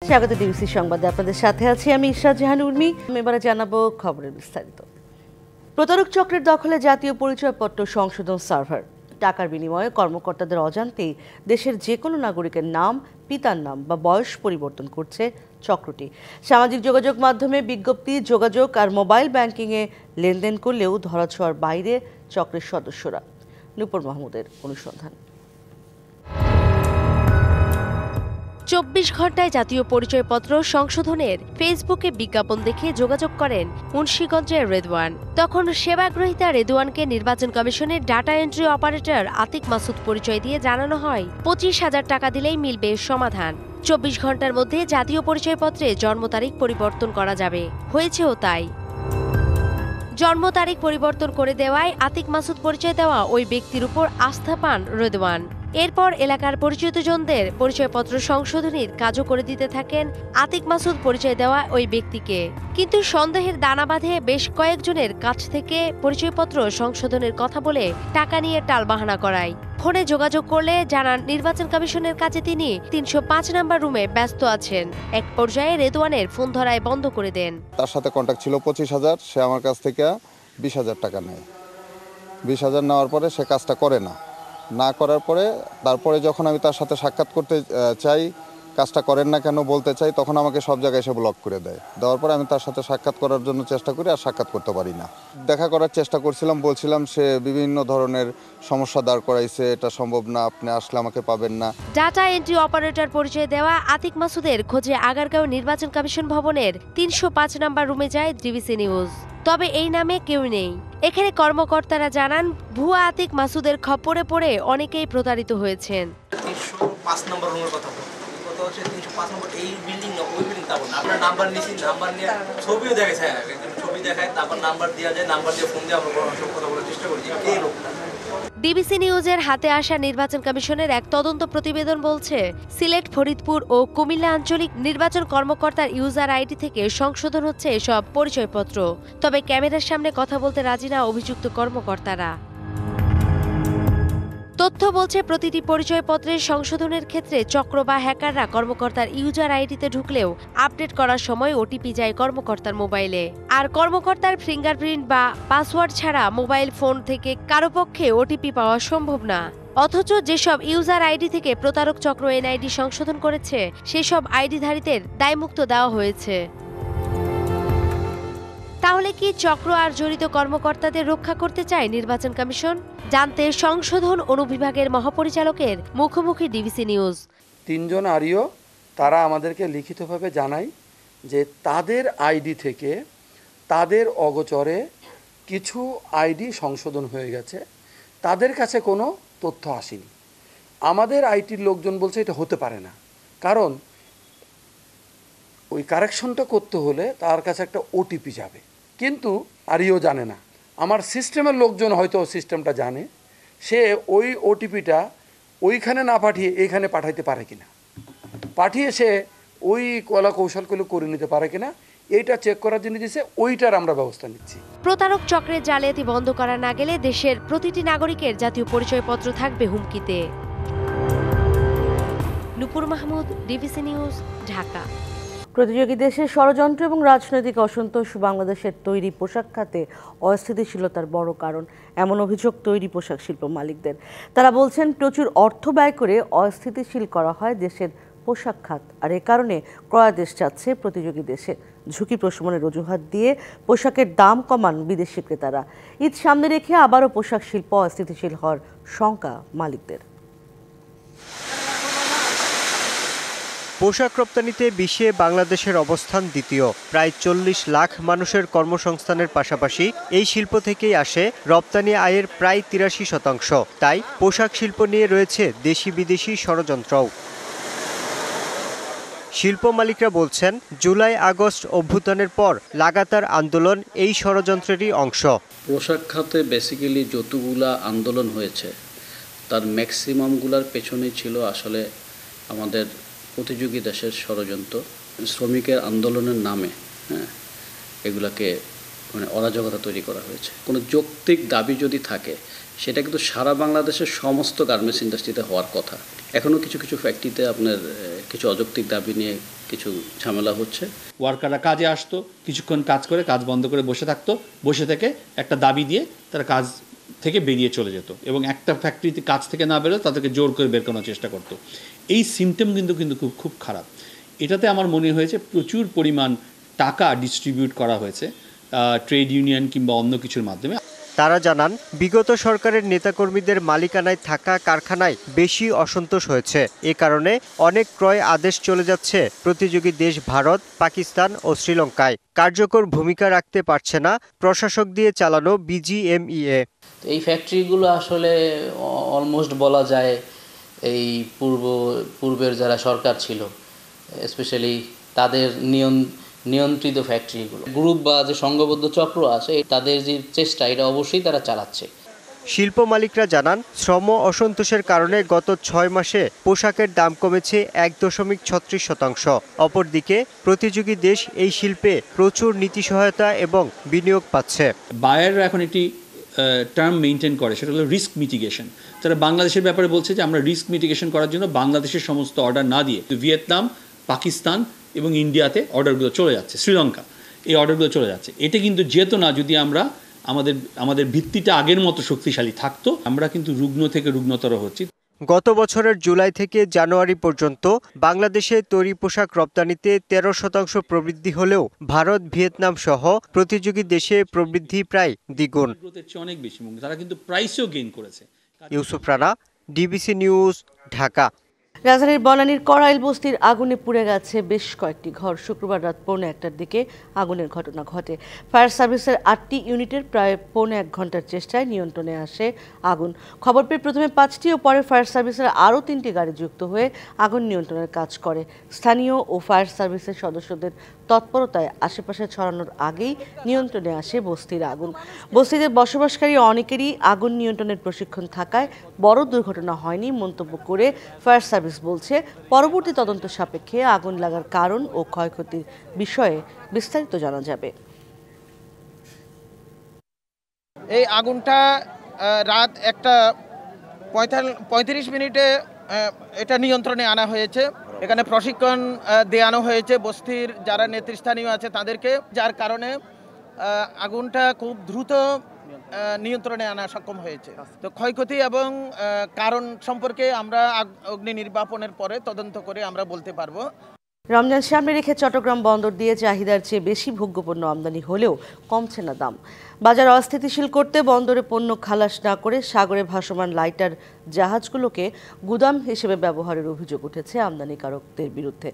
স্বাগত ডিবিসি সংবাদে আপনাদের সাথে আছি আমি ইশরাত জাহান উর্মি। এবারে জানাবো খবরের বিস্তারিত। প্রতারক চক্রের দখলে জাতীয় পরিচয়পত্র সংশোধন সার্ভার। টাকার বিনিময়ে কর্মকর্তাদের অজান্তেই দেশের যে কোনো নাগরিকের নাম, পিতার নাম বা বয়স পরিবর্তন করছে চক্রটি। সামাজিক যোগাযোগ মাধ্যমে বিজ্ঞপ্তি, যোগাযোগ আর মোবাইল ব্যাংকিংয়ে লেনদেন করলেও ধরাছোঁয়ার বাইরে চক্রের সদস্যরা। নূপুর মাহমুদের অনুসন্ধান। ২৪ ঘন্টায় জাতীয় পরিচয়পত্র সংশোধনের ফেসবুকে বিজ্ঞাপন দেখে যোগাযোগ করেন মুন্সিগঞ্জের রেদওয়ান। তখন সেবাগ্রহীতা রেদওয়ানকে নির্বাচন কমিশনের data entry operator Atik Masud পরিচয় দিয়ে জানানো হয় ২৫,০০০ টাকা দিলেই মিলবে সমাধান। ২৪ ঘন্টার মধ্যে জাতীয় পরিচয়পত্রে জন্ম তারিখ পরিবর্তন করা যাবে। হয়েছেও তাই। জন্ম তারিখ পরিবর্তন করে দেওয়ায় আতিক মাসুদ পরিচয় দেওয়া ওই ব্যক্তির উপর আস্থা পান রেদওয়ান। এরপর এলাকার পরিচিতজনদের পরিচয়পত্র সংশোধনীর কাজও করে দিতে থাকেন আতিক মাসুদ পরিচয় দেওয়া ওই ব্যক্তিকে। কিন্তু সন্দেহের দানা বাঁধে বেশ কয়েকজনের কাছ থেকে পরিচয়পত্র সংশোধনের কথা বলে টাকা নিয়ে টালবাহানা করায়। ফোনে যোগাযোগ করলে জানান নির্বাচন কমিশনের কাছে তিনি ৩০৫ নম্বর রুমে ব্যস্ত আছেন। এক পর্যায়ে রেদওয়ানের ফোন ধরায় বন্ধ করে দেন। তার সাথে কন্ট্যাক্ট ছিল ২৫,০০০, সে আমার কাছ থেকে ২০,০০০ টাকা নেয়। ২০,০০০ নেওয়ার পরে সে কাজটা করে না করার পরে তারপরে যখন আমি তার সাথে সাক্ষাৎ করতে চাই, কাজটা করেন না কেন বলতে চাই, তখন আমাকে সব জায়গায় এসে ব্লক করে দেওয়ার পরে আমি তার সাথে সাক্ষাৎ করার জন্য চেষ্টা করি, আর সাক্ষাৎ করতে পারি না। দেখা করার চেষ্টা করছিলাম, বলছিলাম, সে বিভিন্ন ধরনের সমস্যা দাঁড় করাইছে, এটা সম্ভব না, আপনি আসলে আমাকে পাবেন না। ডাটা এন্ট্রি অপারেটর পরিচয় দেওয়া আতিক মাসুদের খোঁজে আগারগাঁও নির্বাচন কমিশন ভবনের ৩০৫ নম্বর রুমে যায় ডিবিসি নিউজ। তবে এই নামে কেউ নেই। এখানে কর্মকর্তারা জানান ভুয়া আতিক মাসুদের খপ্পরে পড়ে অনেকেই প্রতারিত হয়েছেন। ৩০৫ নম্বর রুমের কথা হচ্ছে ৩০৫ নম্বর এই বিল্ডিং না, ওই বিল্ডিং তা না। আপনার নাম্বার নিয়েছি, নাম্বার নিয়ে ছবিও দেখায়, ছবি দেখায়, তারপর নাম্বার দেওয়া যায়, নাম্বার দিয়ে ফোন দিয়ে আমরা সব কথা বলার চেষ্টা করি কে লোকটা। ডিবিসি নিউজের হাতে আসা নির্বাচন কমিশনের এক তদন্ত প্রতিবেদন বলছে সিলেট, ফরিদপুর ও কুমিল্লা আঞ্চলিক নির্বাচন কর্মকর্তার ইউজার আইডি থেকে সংশোধন হচ্ছে এসব পরিচয়পত্র। তবে ক্যামেরার সামনে কথা বলতে রাজি না অভিযুক্ত কর্মকর্তারা। তথ্য বলছে প্রতিটি পরিচয়পত্রের সংশোধনের ক্ষেত্রে চক্র বা হ্যাকাররা কর্মকর্তার ইউজার আইডিতে ঢুকলেও আপডেট করার সময় ওটিপি যায় কর্মকর্তার মোবাইলে। আর কর্মকর্তার ফিঙ্গারপ্রিন্ট বা পাসওয়ার্ড ছাড়া মোবাইল ফোন থেকে কারো পক্ষে ওটিপি পাওয়া সম্ভব না। অথচ যেসব ইউজার আইডি থেকে প্রতারক চক্র এনআইডি সংশোধন করেছে সেসব আইডিধারীদের দায়মুক্ত দেওয়া হয়েছে। তাহলে কি চক্র আর জড়িত কর্মকর্তাদের রক্ষা করতে চায় নির্বাচন কমিশন? জানতে সংশোধন অনুবিভাগের মহাপরিচালকের মুখোমুখি ডিবিসি নিউজ। ৩ জন আরইও তারা আমাদেরকে লিখিতভাবে জানায় যে তাদের আইডি থেকে তাদের অগোচরে কিছু আইডি সংশোধন হয়ে গেছে, তাদের কাছে কোনো তথ্য আসেনি। আমাদের আইটির লোকজন বলছে এটা হতে পারে না, কারণ ওই কারেকশনটা করতে হলে তার কাছে একটা ওটিপি যাবে, কিন্তু আরইও জানে না। আমার সিস্টেমের লোকজন হয়তো সিস্টেমটা জানে, সে ওই ওটিপিটা ওইখানে না পাঠিয়ে এইখানে পাঠাইতে পারে কিনা, পাঠিয়ে সে ওই কলা কৌশলগুলো করে নিতে পারে কিনা, এইটা চেক করার জন্য দিয়েছে, ওইটার আমরা ব্যবস্থা নিচ্ছি। প্রতারক চক্রের জালিয়াতি বন্ধ করা না গেলে দেশের প্রতিটি নাগরিকের জাতীয় পরিচয়পত্র থাকবে হুমকিতে। নূপুর মাহমুদ, ডিবিসি নিউজ, ঢাকা। প্রতিযোগী দেশের ষড়যন্ত্র এবং রাজনৈতিক অসন্তোষ বাংলাদেশের তৈরি পোশাক খাতে অস্থিতিশীলতার বড় কারণ, এমন অভিযোগ তৈরি পোশাক শিল্প মালিকদের। তারা বলছেন প্রচুর অর্থ ব্যয় করে অস্থিতিশীল করা হয় দেশের পোশাক খাত, আর এ কারণে ক্রয়াদেশ চাচ্ছে প্রতিযোগী দেশে। ঝুঁকি প্রশমনের অজুহাত দিয়ে পোশাকের দাম কমান বিদেশি ক্রেতারা। ঈদ সামনে রেখে আবারও পোশাক শিল্প অস্থিতিশীল হওয়ার শঙ্কা মালিকদের। পোশাক রপ্তানিতে বিশ্বে বাংলাদেশের অবস্থান দ্বিতীয়। প্রায় ৪০ লাখ মানুষের কর্মসংস্থানের পাশাপাশি এই শিল্প থেকেই আসে রপ্তানি আয়ের প্রায় ৮৩%। তাই পোশাক শিল্প নিয়ে রয়েছে দেশি বিদেশি ষড়যন্ত্রও। শিল্প মালিকরা বলছেন জুলাই আগস্ট অভ্যুত্থানের পর লাগাতার আন্দোলন এই ষড়যন্ত্রেরই অংশ। পোশাক খাতে বেসিক্যালি যতগুলা আন্দোলন হয়েছে তার ম্যাক্সিমামগুলার পেছনেই ছিল আসলে আমাদের প্রতিযোগী দেশের ষড়যন্ত্র। শ্রমিকের আন্দোলনের নামে এগুলাকে অরাজকতা তৈরি করা হয়েছে। কোনো যৌক্তিক দাবি যদি থাকে সেটা কিন্তু সারা বাংলাদেশের সমস্ত গার্মেন্টস ইন্ডাস্ট্রিতে হওয়ার কথা, এখনও কিছু কিছু ফ্যাক্টরিতে আপনার কিছু অযৌক্তিক দাবি নিয়ে কিছু ঝামেলা হচ্ছে। ওয়ার্কাররা কাজে আসতো, কিছুক্ষণ কাজ করে কাজ বন্ধ করে বসে থাকতো, বসে থেকে একটা দাবি দিয়ে তারা কাজ থেকে বেরিয়ে চলে যেত এবং একটা ফ্যাক্টরিতে কাজ থেকে না বেরোলে তাদেরকে জোর করে বের করানোর চেষ্টা করতো। এই সিমটম কিন্তু খুব খারাপ। এটাতে আমার মনে হয়েছে প্রচুর পরিমাণ টাকা ডিস্ট্রিবিউট করা হয়েছে ট্রেড ইউনিয়ন কিংবা অন্য কিছুর মাধ্যমে। তারা জানান, বিগত সরকারের নেতাকর্মীদের মালিকানায় থাকা কারখানায় বেশি অসন্তোষ হয়েছে। এ কারণে অনেক ক্রয় আদেশ চলে যাচ্ছে প্রতিযোগী দেশ ভারত, পাকিস্তান ও শ্রীলঙ্কায়। কার্যকর ভূমিকা রাখতে পারছে না প্রশাসক দিয়ে চালানো বিজিএমইএ। এই ফ্যাক্টরিগুলো আসলে অলমোস্ট বলা যায় এই পূর্বের যারা সরকার ছিল, স্পেশালি তাদের নিয়ন্ত্রিত ফ্যাক্টরিগুলো, গ্রুপ বা যে সংঘবদ্ধ চক্র আছে তাদের যে চেষ্টা, এটা অবশ্যই তারা চালাচ্ছে। শিল্প মালিকরা জানান, শ্রম অসন্তোষের কারণে গত ৬ মাসে পোশাকের দাম কমেছে ১.৩৬%। অপরদিকে প্রতিযোগী দেশ এই শিল্পে প্রচুর নীতি সহায়তা এবং বিনিয়োগ পাচ্ছে। বায়াররা এখন একটি টার্ম মেনটেন করে, সেটা হলো রিস্ক মিটিগেশন। তারা বাংলাদেশের ব্যাপারে বলছে যে আমরা রিস্ক মিটিগেশন করার জন্য বাংলাদেশের সমস্ত অর্ডার না দিয়ে ভিয়েতনাম, পাকিস্তান এবং ইন্ডিয়াতে অর্ডারগুলো চলে যাচ্ছে, শ্রীলঙ্কা এই অর্ডারগুলো চলে যাচ্ছে। এটা কিন্তু যেত না যদি আমরা আমাদের ভিত্তিটা আগের মতো শক্তিশালী থাকতো। আমরা কিন্তু রুগ্ন থেকে রুগ্নতর হচ্ছি। গত বছরের জুলাই থেকে জানুয়ারি পর্যন্ত বাংলাদেশে তৈরি পোশাক রপ্তানিতে 13% প্রবৃদ্ধি হলেও ভারত, ভিয়েতনাম সহ প্রতিযোগী দেশে প্রবৃদ্ধি প্রায় দ্বিগুণ। অনেক বেশি, তারা কিন্তু প্রাইসেও গেইন করেছে। Yusuf Rana, DBC news, Dhaka. রাজধানীর বনানীর করাইল বস্তির আগুনে পুড়ে গেছে বেশ কয়েকটি ঘর। শুক্রবার রাত 1:15টার দিকে আগুনের ঘটনা ঘটে। ফায়ার সার্ভিসের 8টি ইউনিটের প্রায় 1.25 ঘন্টার চেষ্টায় নিয়ন্ত্রণে আসে আগুন। খবর পেয়ে প্রথমে 5টি ও পরে ফায়ার সার্ভিসের আরও 3টি গাড়ি যুক্ত হয়ে আগুন নিয়ন্ত্রণের কাজ করে। স্থানীয় ও ফায়ার সার্ভিসের সদস্যদের তৎপরতায় আশেপাশে ছড়ানোর আগেই নিয়ন্ত্রণে আসে বস্তির আগুন। বস্তিতে বসবাসকারী অনেকেরই আগুন নিয়ন্ত্রণের প্রশিক্ষণ থাকায় বড় দুর্ঘটনা হয়নি মন্তব্য করে ফায়ার সার্ভিস বলছে, পরবর্তী তদন্ত সাপেক্ষে আগুন লাগার কারণ ও ক্ষয়ক্ষতির বিষয়ে বিস্তারিত জানা যাবে। এই আগুনটা রাত 1:35 এটা নিয়ন্ত্রণে আনা হয়েছে। এখানে প্রশিক্ষণ দেওয়ানো হয়েছে বস্তির যারা নেতৃস্থানীয় আছে তাদেরকে, যার কারণে আগুনটা খুব দ্রুত নিয়ন্ত্রণে আনা সক্ষম হয়েছে। তো ক্ষয়ক্ষতি এবং কারণ সম্পর্কে আমরা অগ্নি নির্বাপনের পরে তদন্ত করে আমরা বলতে পারবো। রমজান সামনে রেখে চট্টগ্রাম বন্দর দিয়ে চাহিদার চেয়ে বেশি ভোগ্যপণ্য আমদানি হলেও কমছে না দাম। বাজার অস্থিতিশীল করতে বন্দরে পণ্য খালাস না করে সাগরে ভাসমান লাইটার জাহাজগুলোকে গুদাম হিসেবে ব্যবহারের অভিযোগ উঠেছে আমদানিকারকদের বিরুদ্ধে।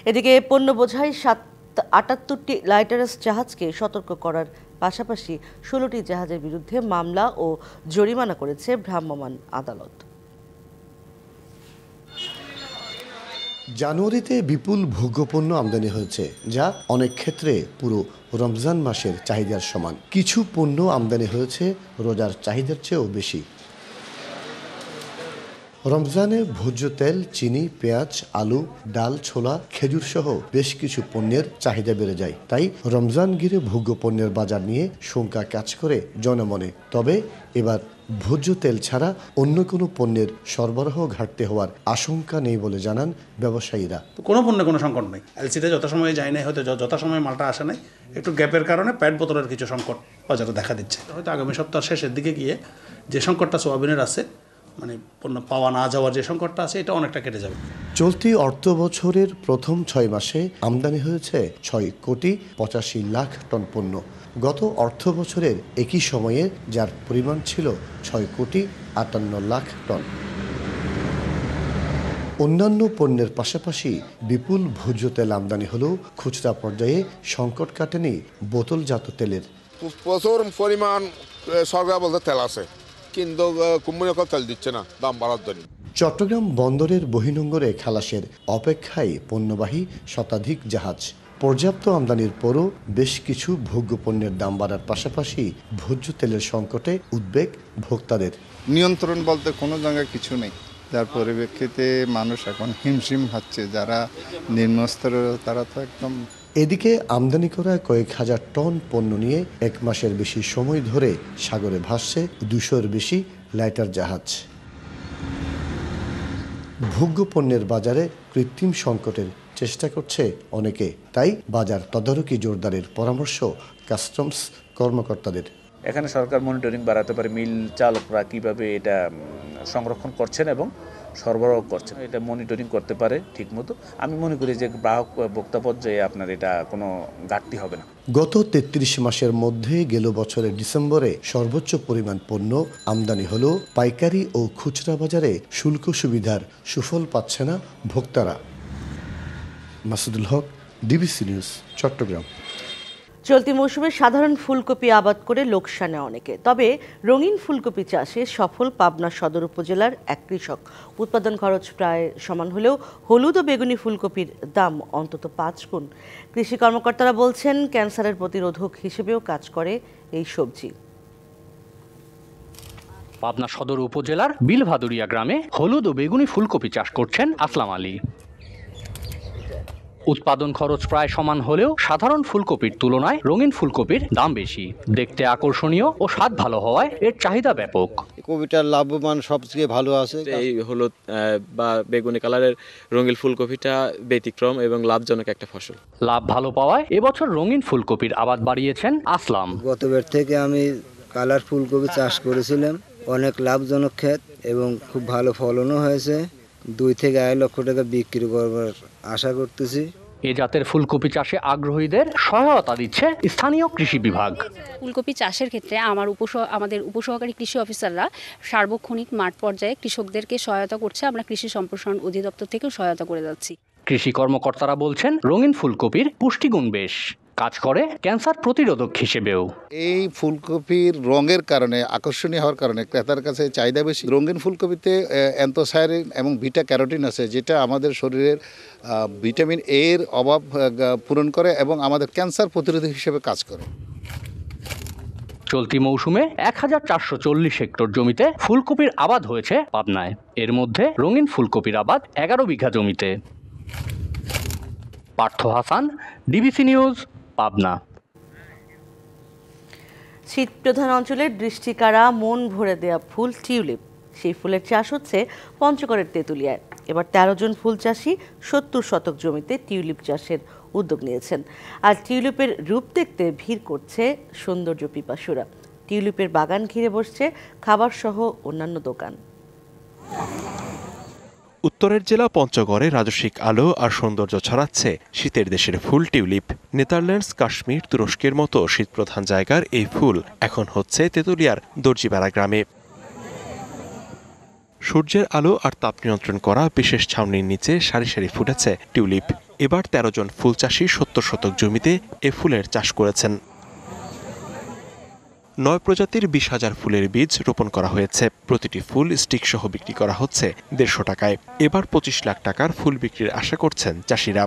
এদিকে পণ্য বোঝাই 78টি লাইটারাস জাহাজকে সতর্ক করার পাশাপাশি 16টি জাহাজের বিরুদ্ধে মামলা ও জরিমানা করেছে ভ্রাম্যমাণ আদালত। জানুয়ারিতে বিপুল ভোগ্যপণ্য আমদানি হয়েছে, যা অনেক ক্ষেত্রে পুরো রমজান মাসের চাহিদার সমান। কিছু পণ্য আমদানি হয়েছে রোজার চাহিদার চেয়েও বেশি। রমজানে ভোজ্য তেল, চিনি, পেঁয়াজ, আলু, ডাল, ছোলা, খেজুর সহ বেশ কিছু পণ্যের চাহিদা বেড়ে যায়। তাই রমজান ঘিরে ভোগ্যপণ্যের বাজার নিয়ে শঙ্কা কাজ করে জনমনে। তবে এবার ভোজ্য তেল ছাড়া অন্য কোনো পণ্যের সরবরাহ ঘাটতি হওয়ার আশঙ্কা নেই বলে জানান ব্যবসায়ীরা। কোনো পণ্যে কোনো সংকট নেই। এলসিতে যথাসময়ে যায় নাই, হয়তো যথাসময়ে মালটা আসে নাই, একটু গ্যাপের কারণে প্যাট বোতলের কিছু সংকট বাজারে দেখা দিচ্ছে। হয়তো আগামী সপ্তাহ শেষের দিকে গিয়ে যে সংকটটা সোয়াবিনের আছে, মানে পণ্য পাওয়া না যাওয়ার যে সংকটটা আছে, এটা অনেকটা কেটে যাবে। চলতি অর্থ বছরের প্রথম 6 মাসে আমদানি হয়েছে 6,85,00,000 টন পণ্য। গত অর্থ বছরের একই সময়ে যার পরিমাণ ছিল 6,58,00,000 টন। অন্যান্য পণ্যের পাশাপাশি বিপুল ভোজ্য তেল আমদানি হলেও খুচরা পর্যায়ে সংকট কাটেনি বোতলজাত তেলের। প্রচুর পরিমাণ সরবরাহ বলতে তেল আছে, কিন্তু কোম্পানি তেল দিচ্ছে না দাম বাড়ার জন্য। চট্টগ্রাম বন্দরের বহির্নোঙরে খালাসের অপেক্ষায় পণ্যবাহী শতাধিক জাহাজ। পর্যাপ্ত আমদানির পরও বেশ কিছু ভোগ্যপণ্যের দাম বাড়ার পাশাপাশি ভোজ্য তেলের সংকটে উদ্বেগ ভোক্তাদের। নিয়ন্ত্রণ বলতে কোনো জায়গায় কিছু নেই, যার পরিপ্রেক্ষিতে মানুষ এখন হিমশিম খাচ্ছে। যারা নিম্নস্তরের তারা তো একদম। এদিকে আমদানি করা কয়েক হাজার টন পণ্য নিয়ে 1 মাসের বেশি সময় ধরে সাগরে ভাসছে 200-এর বেশি লাইটার জাহাজ। ভোগ্য পণ্যের বাজারে কৃত্রিম সংকটের চেষ্টা করছে অনেকে, তাই বাজার তদারকি জোরদারের পরামর্শ কাস্টমস কর্মকর্তাদের। এখানে সরকার মনিটরিং বাড়াতে পারে, মিল চালকরা কিভাবে এটা সংরক্ষণ করছেন এবং সরবরাহ করছেন এটা মনিটরিং করতে পারে ঠিকমতো। আমি মনে করি যে গ্রাহক ভোক্তা পর্যায়ে আপনার এটা কোনো ঘাটতি হবে না। গত ৩৩ মাসের মধ্যে গেল বছরের ডিসেম্বরে সর্বোচ্চ পরিমাণ পণ্য আমদানি হলেও পাইকারি ও খুচরা বাজারে শুল্ক সুবিধার সুফল পাচ্ছে না ভোক্তারা। মাসুদুল হক, ডিবিসি নিউজ, চট্টগ্রাম। চলতি মৌসুমে সাধারণ ফুলকপি আবাদ করে লোকসানে অনেকে, তবে রঙিন ফুলকপি চাষে সফল পাবনা সদর উপজেলার এক কৃষক। উৎপাদন খরচ প্রায় সমান হলেও হলুদ ও বেগুনি ফুলকপির দাম অন্তত ৫ গুণ। কৃষি কর্মকর্তারা বলছেন ক্যান্সারের প্রতিরোধক হিসেবেও কাজ করে এই সবজি। পাবনা সদর উপজেলার বিলভাদুরিয়া গ্রামে হলুদ ও বেগুনি ফুলকপি চাষ করছেন আসলাম আলী। উৎপাদন খরচ প্রায় সমান হলেও সাধারণ ফুলকপির তুলনায় রঙিন ফুলকপির দাম বেশি। দেখতে আকর্ষণীয় ও স্বাদ ভালো হওয়ায় এর চাহিদা ব্যাপক। কপিটার লাভবান সবচেয়ে ভালো আছে। এই হলুদ বা বেগুনি কালারের রঙিন ফুলকপিটা ব্যতিক্রম এবং লাভজনক একটা ফসল। লাভ ভালো পাওয়ায় এবছর রঙিন ফুলকপির আবাদ বাড়িয়েছেন আসলাম। গতবার থেকে আমি কালার ফুলকপি চাষ করেছিলাম, অনেক লাভজনক ক্ষেত এবং খুব ভালো ফলনও হয়েছে। 2 থেকে 2.5 লক্ষ টাকা বিক্রি করবার আশা করতেছি। এ জাতের ফুলকপি চাষে আগ্রহীদের সহায়তা দিচ্ছে স্থানীয় কৃষি বিভাগ। ফুলকপি চাষের ক্ষেত্রে আমাদের উপসহকারী কৃষি অফিসাররা সার্বক্ষণিক মাঠ পর্যায়ে কৃষকদেরকে সহায়তা করছে। আমরা কৃষি সম্প্রসারণ অধিদপ্তর থেকেও সহায়তা করে যাচ্ছি। কৃষি কর্মকর্তারা বলছেন রঙিন ফুলকপির পুষ্টিগুণ বেশ, কাজ করে ক্যান্সার প্রতিরোধক হিসেবেও। এই ফুলকপির রঙের কারণে, আকর্ষণীয় হওয়ার কারণে ক্রেতার কাছে চাহিদা বেশি। রঙিন ফুলকপিতে অ্যান্থোসায়ানিন এবং বিটা ক্যারোটিন আছে, যেটা আমাদের শরীরের ভিটামিন এর অভাব পূরণ করে এবং আমাদের ক্যান্সার প্রতিরোধক হিসেবে কাজ করে। চলতি মৌসুমে 1440 হেক্টর জমিতে ফুলকপির আবাদ হয়েছে পাবনায়। এর মধ্যে রঙিন ফুলকপির আবাদ 11 বিঘা জমিতে। Partha Hasan, DBC news, Pabna. শীত প্রধান অঞ্চলের দৃষ্টিকাড়া মন ভরে দেয়া ফুল টিউলিপ, সেই ফুলের চাষ হচ্ছে পঞ্চগড়ের তেঁতুলিয়ায়। এবার 13 জন ফুল চাষি 70 শতক জমিতে টিউলিপ চাষের উদ্যোগ নিয়েছেন। আর টিউলিপের রূপ দেখতে ভিড় করছে সৌন্দর্য পিপাসুরা। টিউলিপের বাগান ঘিরে বসছে খাবার সহ অন্যান্য দোকান। উত্তরের জেলা পঞ্চগড়ে রাজস্বিক আলো আর সৌন্দর্য ছড়াচ্ছে শীতের দেশের ফুল টিউলিপ। নেদারল্যান্ডস, কাশ্মীর, তুরস্কের মতো শীতপ্রধান জায়গার এই ফুল এখন হচ্ছে তেঁতুলিয়ার দর্জিপাড়া গ্রামে। সূর্যের আলো আর তাপ নিয়ন্ত্রণ করা বিশেষ ছাউনির নিচে সারি সারি ফুটেছে টিউলিপ। এবার 13 জন ফুল চাষি 70 শতক জমিতে এ ফুলের চাষ করেছেন। 9 প্রজাতির 20,000 ফুলের বীজ রোপণ করা হয়েছে। প্রতিটি ফুল স্টিক সহ বিক্রি করা হচ্ছে 150 টাকায়। এবার 25 লাখ টাকার ফুল বিক্রির আশা করছেন চাষিরা।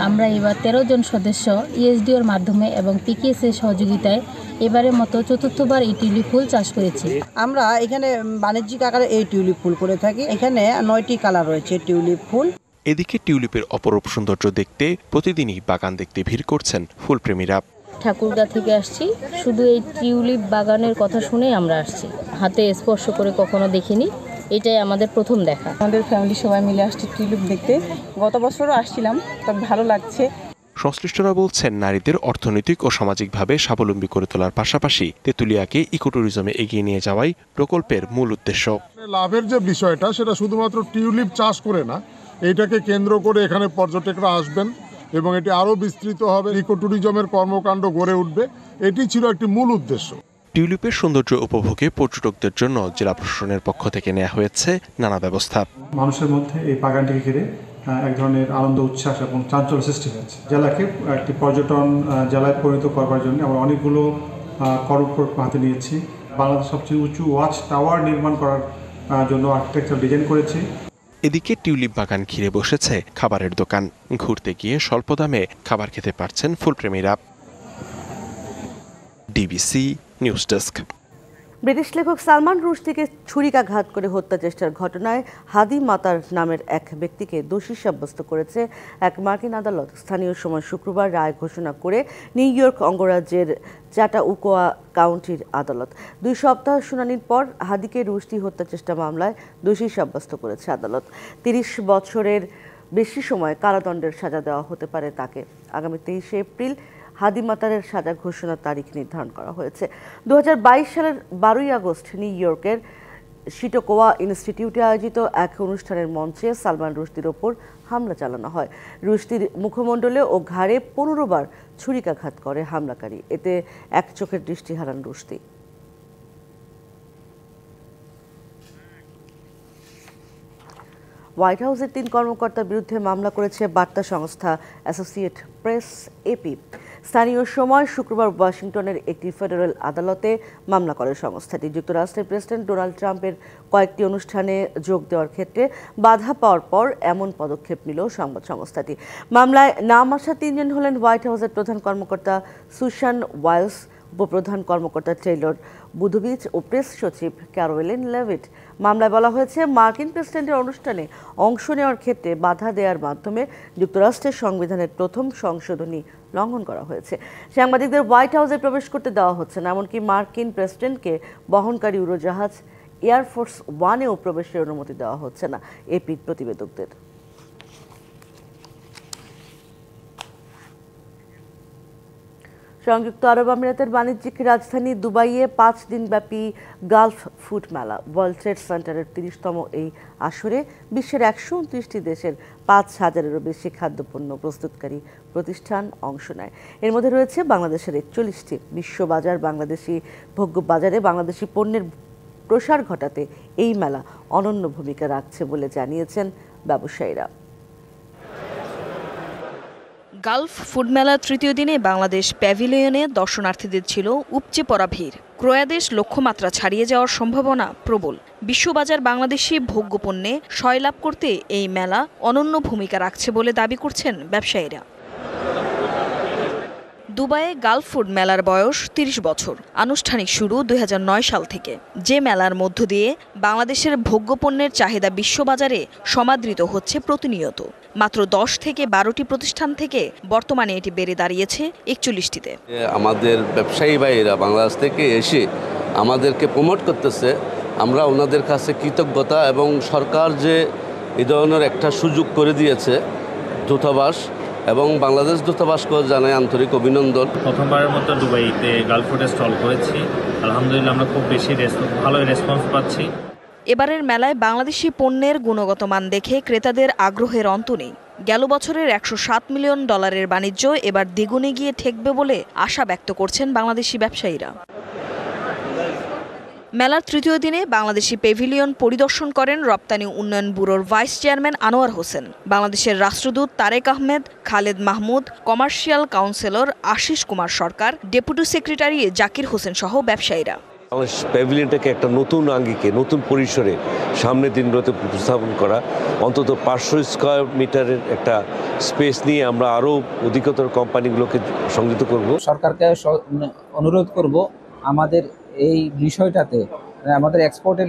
আমরা এবার 13 জন সদস্য ইএসডিওর মাধ্যমে এবং পিকেএস এর সহযোগিতায় এবারের মতো চতুর্থবার এই টিউলিপ ফুল চাষ করেছি। আমরা এখানে বাণিজ্যিক আকারে এই টিউলিপ ফুল করে থাকি। এখানে 9টি কালার রয়েছে টিউলিপ ফুল। এদিকে টিউলিপের অপরূপ সৌন্দর্য দেখতে প্রতিদিনই বাগান দেখতে ভিড় করছেন ফুলপ্রেমীরা। ঠাকুরগাঁ থেকে আসছি, শুধু এই টিউলিপ বাগানের কথা শুনেই আমরা আসছি। হাতে স্পর্শ করে কখনো দেখিনি, এটাই আমাদের প্রথম দেখা। আমাদের ফ্যামিলি সবাই মিলে আসছি টিউলিপ দেখতে। গত বছরও আসছিলাম, তবে ভালো লাগছে। সংশ্লিষ্টরা বলছেন নারীদের অর্থনৈতিক ও সামাজিকভাবে স্বাবলম্বী করে তোলার পাশাপাশি তেঁতুলিয়াকে ইকোট্যুরিজমে এগিয়ে নিয়ে যাওয়াই প্রকল্পের মূল উদ্দেশ্য। লাভের যে বিষয়টা, সেটা শুধুমাত্র টিউলিপ চাষ করে না, এটাকে কেন্দ্র করে এখানে পর্যটকরা আসবেন এবং এটি আরও বিস্তৃত হবে, ইকোট্যুরিজমের কর্মকাণ্ড গড়ে উঠবে। এটি ছিল একটি মূল উদ্দেশ্য। টিউলিপের সৌন্দর্য উপভোগে পর্যটকদের জন্য জেলা প্রশাসনের পক্ষ থেকে নেওয়া হয়েছে নানা ব্যবস্থা। মানুষের মধ্যে এই বাগানটিকে ঘিরে এক ধরনের আনন্দ, উচ্ছ্বাস এবং চাঞ্চল্য সৃষ্টি হয়েছে। জেলাকে একটি পর্যটন জেলায় পরিণত করবার জন্য আমরা অনেকগুলো কর্মপ্রকল্প হাতে নিয়েছি। বাংলাদেশ সবচেয়ে উঁচু ওয়াচ টাওয়ার নির্মাণ করার জন্য আর্কিটেকচার ডিজাইন করেছি। এদিকে টিউলিপ বাগান ঘিরে বসেছে খাবারের দোকান। ঘুরতে গিয়ে স্বল্প দামে খাবার খেতে পারছেন ফুলপ্রেমীরা। DBC news desk. ব্রিটিশ লেখক সালমান রুশদিকে ছুরিকাঘাত করে হত্যা চেষ্টার ঘটনায় হাদি মাতার নামের এক ব্যক্তিকে দোষী সাব্যস্ত করেছে এক মার্কিন আদালত। স্থানীয় সময় শুক্রবার রায় ঘোষণা করে নিউ ইয়র্ক অঙ্গরাজ্যের চাটাউকোয়া কাউন্টির আদালত। 2 সপ্তাহ শুনানির পর হাদিকে রুশদি হত্যা চেষ্টা মামলায় দোষী সাব্যস্ত করেছে আদালত। 30 বছরের বেশি সময় কারাদণ্ডের সাজা দেওয়া হতে পারে তাকে। আগামী 23 এপ্রিল হাদি মাতারের সাজা ঘোষণার তারিখ নির্ধারণ করা হয়েছে। 2022 সালের 12 আগস্ট নিউ ইয়র্কের শিটোকোয়া ইনস্টিটিউটে আয়োজিত এক অনুষ্ঠানের মঞ্চে সালমান রুশদির ওপর হামলা চালানো হয়। রুশদির মুখমণ্ডলে ও ঘাড়ে 15 বার ছুরিকাঘাত করে হামলাকারী। এতে এক চোখের দৃষ্টি হারান রুশদি। হোয়াইট হাউসের 3 কর্মকর্তার বিরুদ্ধে মামলা করেছে বার্তা সংস্থা অ্যাসোসিয়েট প্রেস এপি। স্থানীয় সময় শুক্রবার ওয়াশিংটনের একটি ফেডারেল আদালতে মামলা করে সংস্থাটি। যুক্তরাষ্ট্রের প্রেসিডেন্ট ডোনাল্ড ট্রাম্পের কয়েকটি অনুষ্ঠানে যোগ দেওয়ার ক্ষেত্রে বাধা পাওয়ার পর এমন পদক্ষেপ নিল সংবাদ সংস্থাটি। মামলায় নাম আসা 3 জন হলেন হোয়াইট হাউসের প্রধান কর্মকর্তা সুসান ওয়াইলস, উপপ্রধান কর্মকর্তা টেইলর বুধোভিচ ও প্রেস সচিব ক্যারোলিন লেভিট। মামলায় বলা হয়েছে, মার্কিন প্রেসিডেন্টের অনুষ্ঠানে অংশ নেওয়ার ক্ষেত্রে বাধা দেওয়ার মাধ্যমে যুক্তরাষ্ট্রের সংবিধানের প্রথম সংশোধনী লঙ্ঘন করা হয়েছে। সাংবাদিকদের হোয়াইট হাউসে প্রবেশ করতে দেওয়া হচ্ছে না, এমনকি মার্কিন প্রেসিডেন্টকে বহনকারী উড়োজাহাজ এয়ারফোর্স ওয়ানেও প্রবেশের অনুমতি দেওয়া হচ্ছে না এপি প্রতিবেদকদের। সংযুক্ত আরব আমিরাতের বাণিজ্যিক রাজধানী দুবাইয়ে 5 দিনব্যাপী গালফ ফুড মেলা। ওয়ার্ল্ড ট্রেড সেন্টারের 30তম এই আসরে বিশ্বের 129টি দেশের 5,000-এরও বেশি খাদ্যপণ্য প্রস্তুতকারী প্রতিষ্ঠান অংশ নেয়। এর মধ্যে রয়েছে বাংলাদেশের 41টি। বিশ্ববাজার বাংলাদেশি ভোগ্য বাজারে বাংলাদেশি পণ্যের প্রসার ঘটাতে এই মেলা অনন্য ভূমিকা রাখছে বলে জানিয়েছেন ব্যবসায়ীরা। গালফ ফুড মেলার 3য় দিনে বাংলাদেশ প্যাভিলিয়নে দর্শনার্থীদের ছিল উপচে পড়া ভিড়। ক্রয়াদেশ লক্ষ্যমাত্রা ছাড়িয়ে যাওয়ার সম্ভাবনা প্রবল। বিশ্ববাজার বাংলাদেশি ভোগ্যপণ্যে সয়লাভ করতে এই মেলা অনন্য ভূমিকা রাখছে বলে দাবি করছেন ব্যবসায়ীরা। দুবাইয়ে গালফ ফুড মেলার বয়স 30 বছর। আনুষ্ঠানিক শুরু 2009 সাল থেকে। যে মেলার মধ্য দিয়ে বাংলাদেশের ভোগ্যপণ্যের চাহিদা বিশ্ববাজারে সমাদৃত হচ্ছে প্রতিনিয়ত। মাত্র 10 থেকে 12টি প্রতিষ্ঠান থেকে বর্তমানে এটি বেড়ে দাঁড়িয়েছে 41টিতে। আমাদের ব্যবসায়ী ভাইয়েরা বাংলাদেশ থেকে এসে আমাদেরকে প্রমোট করতেছে, আমরা ওনাদের কাছে কৃতজ্ঞতা, এবং সরকার যে এই ধরনের একটা সুযোগ করে দিয়েছে দূতাবাস এবং বাংলাদেশ দূতাবাসকেও জানাই আন্তরিক অভিনন্দন। প্রথমবারের মতো দুবাইতে গালফ ফুডে স্টল করেছি, আলহামদুলিল্লাহ আমরা খুব বেশি ভালো রেসপন্স পাচ্ছি। এবারের মেলায় বাংলাদেশি পণ্যের গুণগত মান দেখে ক্রেতাদের আগ্রহের অন্ত নেই। গেল বছরের $107 মিলিয়ন বাণিজ্য এবার দ্বিগুণে গিয়ে ঠেকবে বলে আশা ব্যক্ত করছেন বাংলাদেশি ব্যবসায়ীরা। মেলার 3য় দিনে বাংলাদেশি প্যাভিলিয়ন পরিদর্শন করেন রপ্তানি উন্নয়ন ব্যুরোর ভাইস চেয়ারম্যান আনোয়ার হোসেন, বাংলাদেশের রাষ্ট্রদূত তারেক আহমেদ, খালেদ মাহমুদ, কমার্শিয়াল কাউন্সিলর আশিস কুমার সরকার, ডেপুটি সেক্রেটারি জাকির হোসেন সহ ব্যবসায়ীরা। বাংলাদেশ প্যাভিলিয়নটাকে একটা নতুন আঙ্গিকে, নতুন পরিসরে সামনের দিনগুলোতে উপস্থাপন করা, অন্তত 500 স্কয়ার মিটারের একটা স্পেস নিয়ে আমরা আরও অধিকতর কোম্পানিগুলোকে সংযুক্ত করব। সরকারকে অনুরোধ করব আমাদের এই বিষয়টাতে, আমাদের এক্সপোর্টের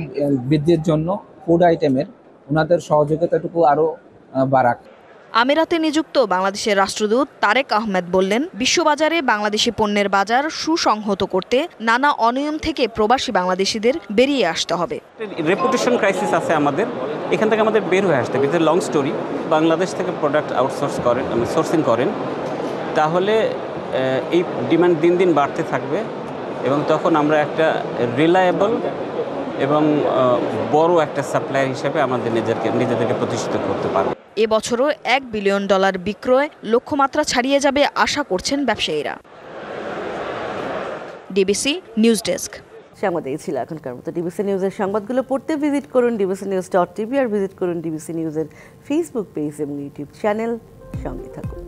বৃদ্ধির জন্য ফুড আইটেমের ওনাদের সহযোগিতাটুকু আরও বাড়াক। আমিরাতে নিযুক্ত বাংলাদেশের রাষ্ট্রদূত তারেক আহমেদ বললেন, বিশ্ববাজারে বাংলাদেশি পণ্যের বাজার সুসংহত করতে নানা অনিয়ম থেকে প্রবাসী বাংলাদেশিদের বেরিয়ে আসতে হবে। রেপুটেশন ক্রাইসিস আছে আমাদের, এখান থেকে আমাদের বের হয়ে আসতে হবে। এটা লং স্টোরি। বাংলাদেশ থেকে প্রোডাক্ট আউটসোর্স করেন, সোর্সিং করেন, তাহলে এই ডিমান্ড দিন দিন বাড়তে থাকবে এবং তখন আমরা একটা রিলায়েবল এবং বড় একটা সাপ্লায়ার হিসেবে আমাদের নিজেদেরকে প্রতিষ্ঠিত করতে পারব। এবছরও $1 বিলিয়ন বিক্রয় লক্ষ্যমাত্রা ছাড়িয়ে যাবে আশা করছেন ব্যবসায়ীরা। DBC news desk. সংবাদ এই ছিল এখনকার মতো। ডিবিসি নিউজের সংবাদগুলো পড়তে ভিজিট করুন dbcnews.tv আর ভিজিট করুন ডিবিসি নিউজের ফেসবুক পেজ এবং ইউটিউব চ্যানেল। সঙ্গে থাকুন।